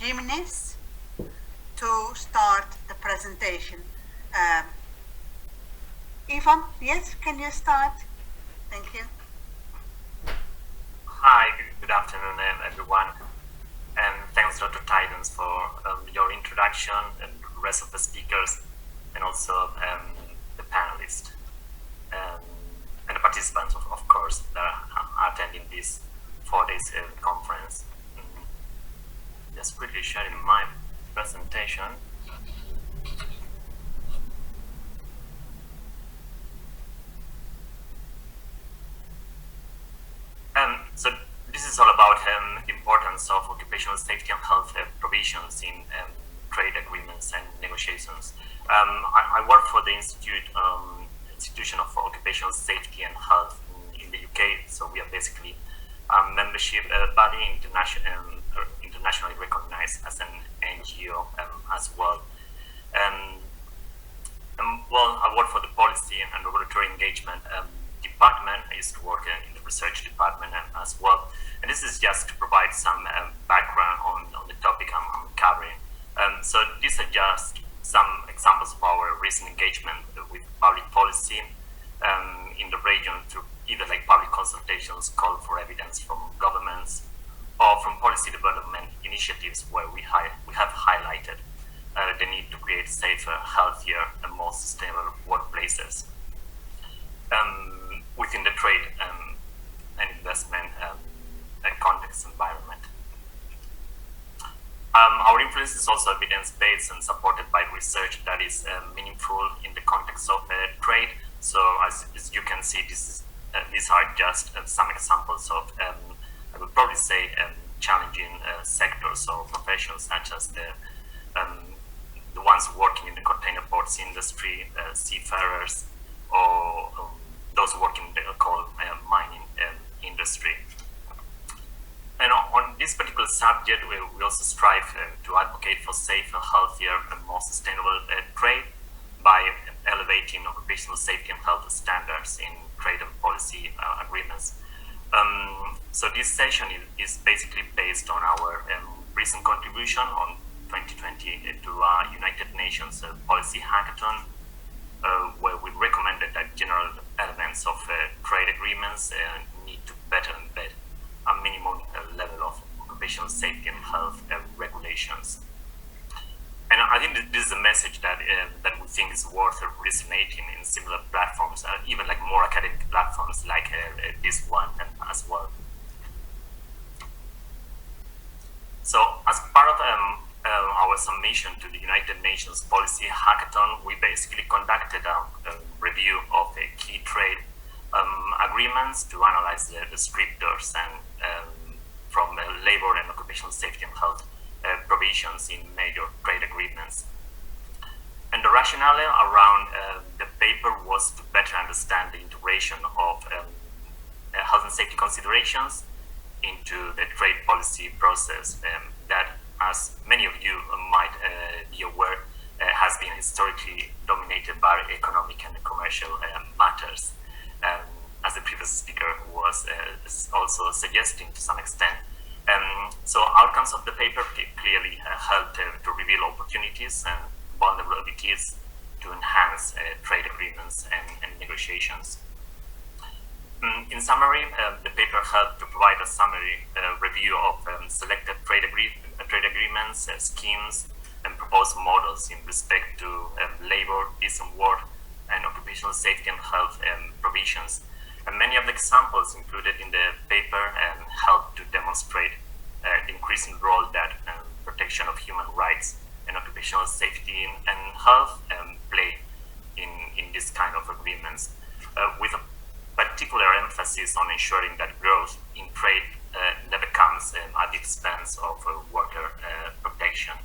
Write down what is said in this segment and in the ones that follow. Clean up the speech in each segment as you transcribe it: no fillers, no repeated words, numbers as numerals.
few minutes to start the presentation. Ivan, yes, can you start? Thank you. Hi, good afternoon, everyone. And thanks, Dr. Tidens, for your introduction and the rest of the speakers, and also the panelists and the participants, of course, that are attending this 4 days conference. Just quickly sharing my presentation. So this is all about the importance of occupational safety and health provisions in trade agreements and negotiations. I work for the Institution of Occupational Safety and Health in the UK. So we are basically a membership body, internationally recognized as an NGO as well. Well, I work for the policy and regulatory engagement department. I used to work in the research department as well. And this is just to provide some background on the topic I'm covering. So these are just some examples of our recent engagement with public policy in the region through either like public consultations, call for evidence from governments, or from policy development initiatives where we have highlighted the need to create safer, healthier, and more sustainable workplaces within the trade and investment context environment. Our influence is also evidence-based and supported by research that is meaningful in the context of trade. So as you can see, these are just some examples of, I would probably say, challenging sectors or professions, such as the ones working in the container ports industry, seafarers, or those working in the coal mining industry. And on this particular subject, we also strive to advocate for safer, healthier, and more sustainable trade by elevating occupational safety and health standards in trade and policy agreements. So this session is basically based on our recent contribution on 2020 to United Nations Policy Hackathon, where we recommended that general elements of trade agreements need to better embed a minimum level of occupational safety and health regulations. And I think that this is a message that we think is worth resonating in similar platforms, even like more academic platforms like this one as well. So as part of our submission to the United Nations Policy Hackathon, we basically conducted a review of the key trade agreements to analyze the descriptors and from labor and occupational safety and health provisions in major trade agreements. And the rationale around the paper was to better understand the integration of health and safety considerations into the trade policy process that, as many of you might be aware, has been historically dominated by economic and commercial matters, as the previous speaker was also suggesting to some extent. So outcomes of the paper clearly helped to reveal opportunities and vulnerabilities to enhance trade agreements and negotiations. In summary, the paper helped to provide a summary review of selected trade agreements, schemes, and proposed models in respect to labor, decent work, and occupational safety and health provisions. And many of the examples included in the paper helped to demonstrate the increasing role that protection of human rights and occupational safety and health play in this kind of agreements, with a particular emphasis on ensuring that growth in trade never comes at the expense of worker protection.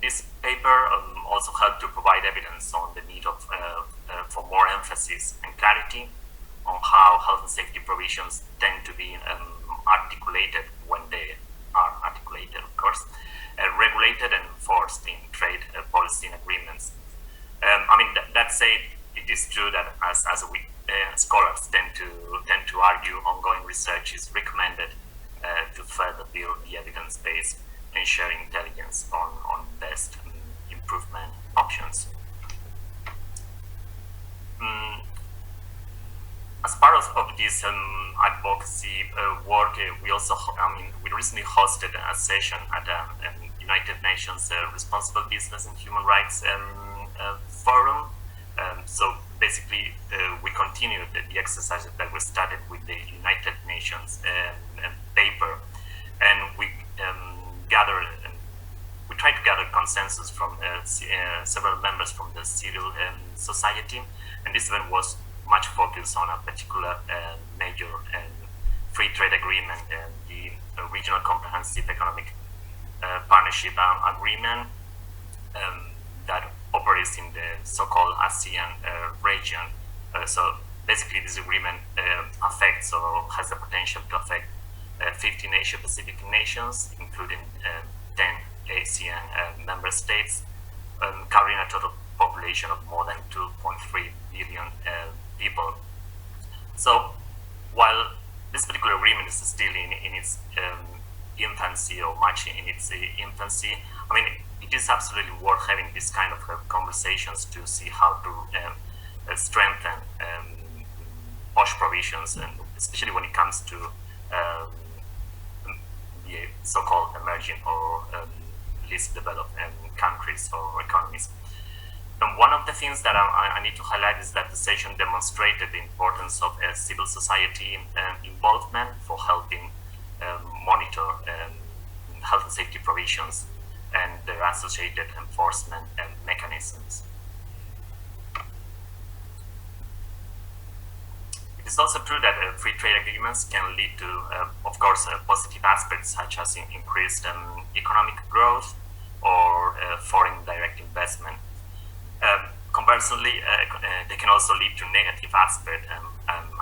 This paper also helped to provide evidence on the need for more emphasis and clarity on how health and safety provisions tend to be articulated when they are articulated, of course, regulated and enforced in trade policy and agreements. I mean, that said, it is true that as we scholars tend to argue, ongoing research is recommended to further build the evidence base and share intelligence on best improvement options. As part of this advocacy work, we also, we recently hosted a session at United Nations Responsible Business and Human Rights Forum. So basically, we continued the exercises that we started with the United Nations paper, and we gathered. We tried to gather consensus from several members from the civil society, and this event was much focused on a particular major free trade agreement, the Regional Comprehensive Economic Partnership Agreement that operates in the so-called ASEAN region. So basically, this agreement affects or has the potential to affect 15 Asia-Pacific nations, including 10 ASEAN member states, covering a total population of more than 2.3 billion people. So while this particular agreement is still in its infancy, or much in its infancy, I mean, it is absolutely worth having this kind of conversations to see how to strengthen POSH provisions, and especially when it comes to the so-called emerging or least developed countries or economies. And one of the things that I need to highlight is that the session demonstrated the importance of civil society involvement for helping monitor health and safety provisions and their associated enforcement mechanisms. It is also true that free trade agreements can lead to, of course, positive aspects such as increased economic growth or foreign direct investment. Conversely, they can also lead to negative aspects,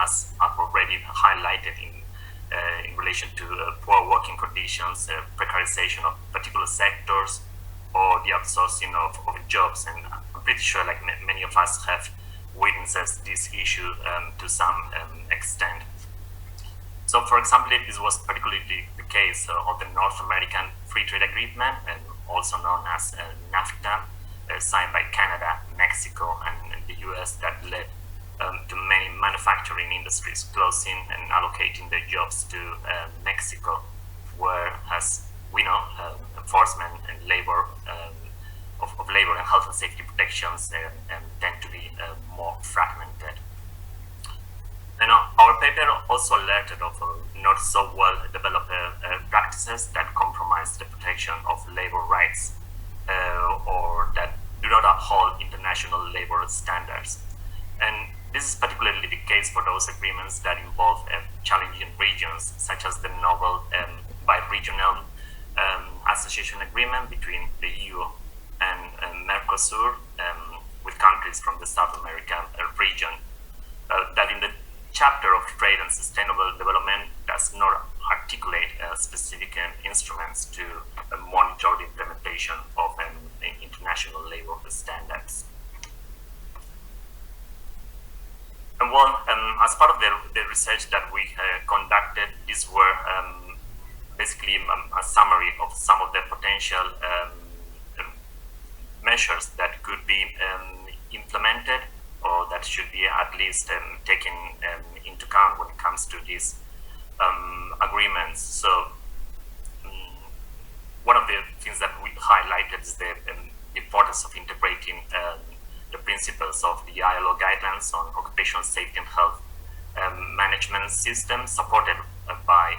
as I've already highlighted in relation to poor working conditions, precarization of particular sectors, or the outsourcing of jobs. And I'm pretty sure, like many of us have witnessed this issue to some extent. So, for example, this was particularly the case of the North American Free Trade Agreement, and also known as NAFTA, signed by Canada, Mexico, and the US, that led to many manufacturing industries closing and allocating their jobs to Mexico, where, as we know, enforcement and labor of labor and health and safety protections tend to be more fragmented. And our paper also alerted of not so well developed practices that compromise the protection of labor rights or that do not uphold international labor standards. And this is particularly the case for those agreements that involve challenging regions, such as the novel bi-regional association agreement between the EU and Mercosur, with countries from the South American region, that in the chapter of trade and sustainable development does not articulate specific instruments to monitor the implementation of international labor standards. And well, as part of the research that we conducted, these were basically a summary of some of the potential measures that could be implemented, or that should be at least taken into account when it comes to these agreements. So one of the things that we highlighted is the importance of integrating the principles of the ILO guidelines on occupational safety and health management systems, supported by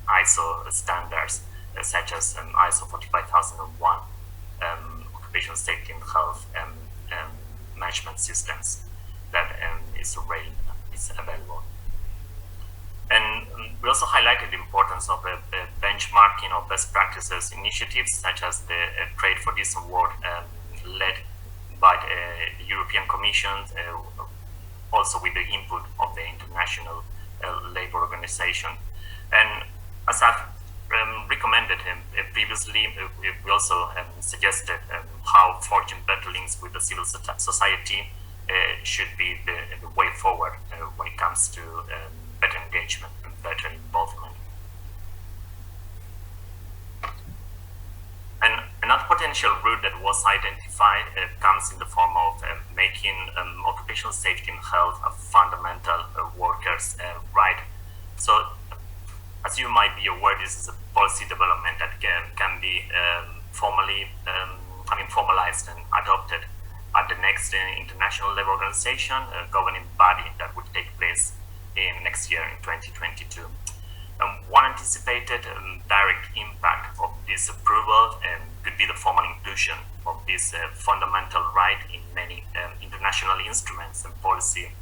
ISO standards such as ISO 45001, occupational safety and health management systems that is available. And we also highlighted the importance of benchmarking of best practices initiatives, such as the Trade for Decent Work led by the European Commission, also with the input of the International Labour Organization. And as I've recommended previously, we also suggested how forging better links with the civil society should be the way forward when it comes to better engagement and better involvement. potential route that was identified comes in the form of making occupational safety and health a fundamental workers' right. So, as you might be aware, this is a policy development that can be formalized and adopted at the next international level organization, governing body that would take place in next year in 2022. One anticipated direct impact of this approval could be the formal inclusion of this fundamental right in many international instruments and policy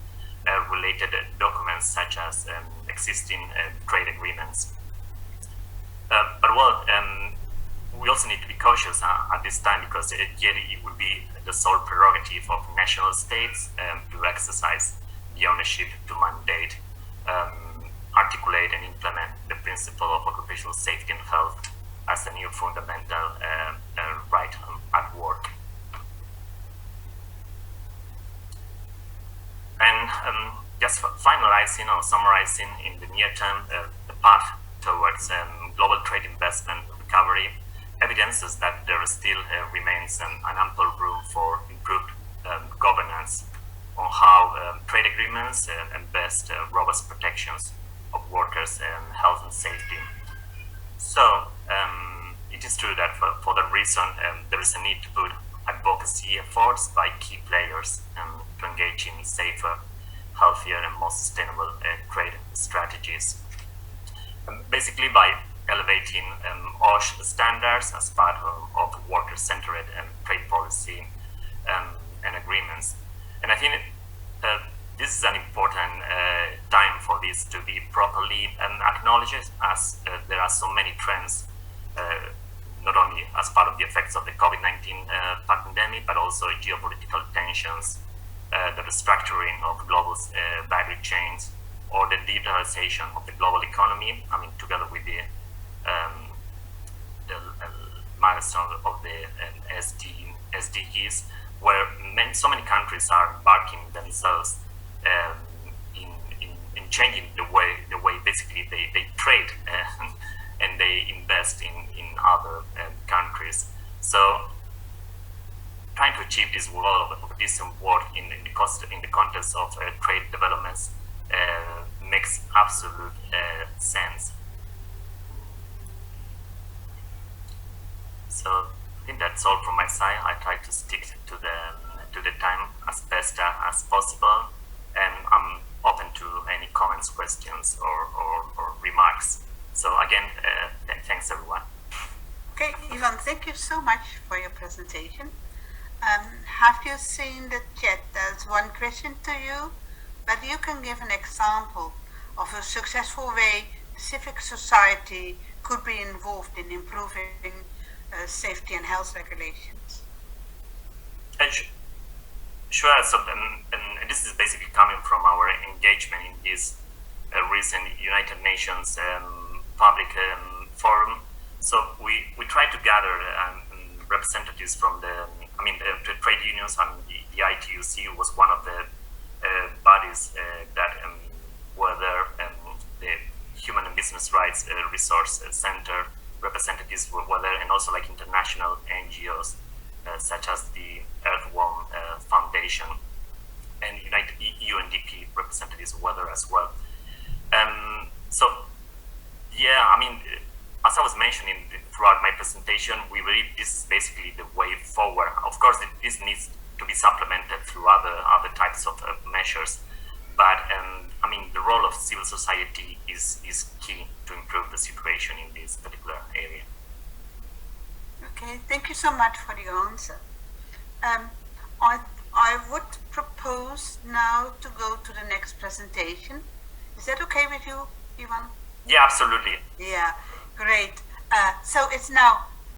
related documents such as existing trade agreements. We also need to be cautious at this time, because it would be the sole prerogative of national states to exercise the ownership to mandate, articulate and implement the principle of occupational safety and health as a new fundamental right at work. And just finalizing or summarizing in the near term, the path towards global trade investment recovery evidences that there still remains an ample room for improved governance on how trade agreements invest robust protections of workers' health and safety. So it is true that for that reason there is a need to put advocacy efforts by key players to engage in safer, healthier and more sustainable trade strategies. Basically by elevating OSH standards as part of worker-centered trade policy and agreements. And I think this is an important time for this to be properly acknowledged, as there are so many trends, not only as part of the effects of the COVID-19 pandemic, but also geopolitical tensions, the restructuring of global value chains, or the digitalization of the global economy. I mean, together with the milestone of the SDGs, where so many countries are embarking themselves in changing the way basically they trade and they invest in other countries. So trying to achieve this world of decent work in the context of trade developments makes absolute sense. So I think that's all from my side. I try to stick to the time as best as possible, and I'm open to any comments, questions, or remarks. So again, thanks everyone. Okay, Ivan, thank you so much for your presentation. Have you seen the chat? There's one question to you, but you can give an example of a successful way civic society could be involved in improving safety and health regulations. Sure. So, and this is basically coming from our engagement in this recent United Nations public forum. So we try to gather representatives from the trade unions. The ITUC was one of the bodies that were there. The Human and Business Rights Resource Center representatives were there, and also like international NGOs such as the Earthworm Foundation and United UNDP representatives were there as well. So yeah, I mean, as I was mentioning throughout my presentation, we believe this is basically the way forward. Of course, this needs to be supplemented through other types of measures, but I mean, the role of civil society is key to improve the situation in this particular area. Okay, thank you so much for the answer. I would propose now to go to the next presentation. Is that okay with you, Ivan? Yeah, absolutely. Yeah, great. So it's now